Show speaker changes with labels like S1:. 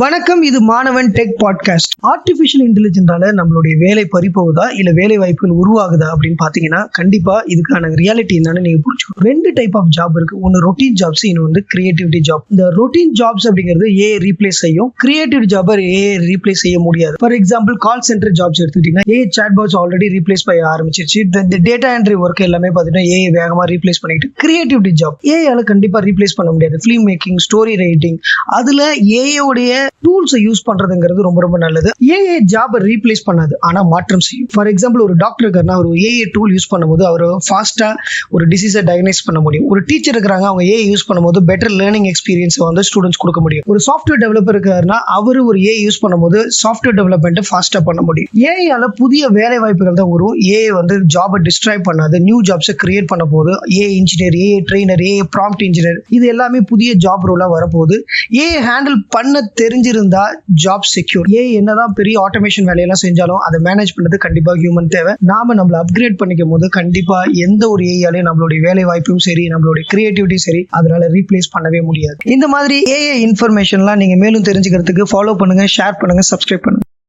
S1: வணக்கம், இது மாணவன் டெக் பாட்காஸ்ட். ஆர்டிபிஷியல் இன்டெலிஜென்ஸால நம்மளுடைய வேலை பறிப்போகுதா இல்ல வேலை வாய்ப்புகள் உருவாகுதா அப்படின்னு பாத்தீங்கன்னா கண்டிப்பா இதுக்கான ரியாலிட்டி என்னன்னு நீங்க புரிஞ்சுக்கணும். 2 டைப் ஆஃப் ஜாப் இருக்கு. ஒன்னு ரொட்டீன் ஜாப்ஸ், இன்னொன்று கிரியேட்டிவிட்டி ஜாப். இந்த ரொட்டீன் ஜாப்ஸ் அப்படிங்கிறது ஏஐ ரீப்ளேஸ் செய்யும். கிரியேட்டிவ் ஜாபர் ஏஐ ரீப்ளேஸ் செய்ய முடியாது. For example call center jobs எடுத்துக்கிட்டீங்கன்னா AI chat bots already replace பண்ண ஆரம்பிச்சிருச்சு. இந்த டேட்டா என்ட்ரி ஒர்க் எல்லாமே பாத்தீங்கன்னா ஏஐ வேகமா ரீப்ளேஸ் பண்ணிட்டு கிரியேட்டிவிட்டி ஜாப் ஏஐ கண்டிப்பா ரீப்ளேஸ் பண்ண முடியாது. ஃபிலிம் மேக்கிங், ஸ்டோரி ரைட்டிங், அதுல ஏஐ உடைய டூல்ஸை யூஸ் பண்றதுங்கிறது ரொம்ப ரொம்ப நல்லது. ஏஐ ஜாபை ரீப்ளேஸ் பண்ணாது, ஆனா மாற்றம் செய்யும். ஃபார் எக்ஸாம்பிள் ஒரு டாக்டர் இருக்காருன்னா ஒரு ஏஐ டூல் யூஸ் பண்ணும்போது அவர் ஃபாஸ்டா ஒரு டிசீஸை டயக்னைஸ் பண்ண முடியும். ஒரு டீச்சர் இருக்கிறாங்க, அவங்க ஏஐ யூஸ் பண்ணும்போது பெட்டர் லேர்னிங் எக்ஸ்பீரியன்ஸ் வந்து ஸ்டூடெண்ட்ஸ் கொடுக்க முடியும். ஒரு சாஃப்ட்வேர் டெவலப்பர் இருக்காருன்னா அவரு ஒரு ஏஐ யூஸ் பண்ணும்போது சாஃப்ட்வேர் டெவலப்மெண்ட் ஃபாஸ்டா பண்ண முடியும். ஏஐயால புதிய வேலை வாய்ப்புகள் தான் வரும். ஏஐ வந்து ஜாபை டிஸ்ட்ராய் பண்ணாது, நியூ ஜாப்ஸை கிரியேட் பண்ண போது. AI engineer, AI trainer, AI prompt engineer, இது எல்லாமே புதிய ஜாப் ரோலா வரப்போகுது. ஏஐ ஹேண்டில் பண்ண தெரிஞ்சிருந்தா ஜாப் செக்யூர். ஏஐ என்னதான் பெரிய ஆட்டோமேஷன் வேலையெல்லாம் செஞ்சாலும் அதை மேனேஜ் பண்றது கண்டிப்பா ஹியூமன் தேவை. நாம நம்மள அப்கிரேட் பண்ணிக்கும் போது கண்டிப்பா எந்த ஒரு ஏஐயாலையும் நம்மளுடைய வேலை வாய்ப்பும் சரி, நம்மளுடைய கிரியேட்டிவிட்டி சரி, அதனால ரீப்ளேஸ் பண்ணவே முடியாது. இந்த மாதிரி ஏஐ இன்ஃபர்மேஷன்லாம் நீங்க மேலும் தெரிஞ்சுக்கிறதுக்கு ஃபாலோ பண்ணுங்க, ஷேர் பண்ணுங்க, சப்ஸ்கிரைப் பண்ணுங்க.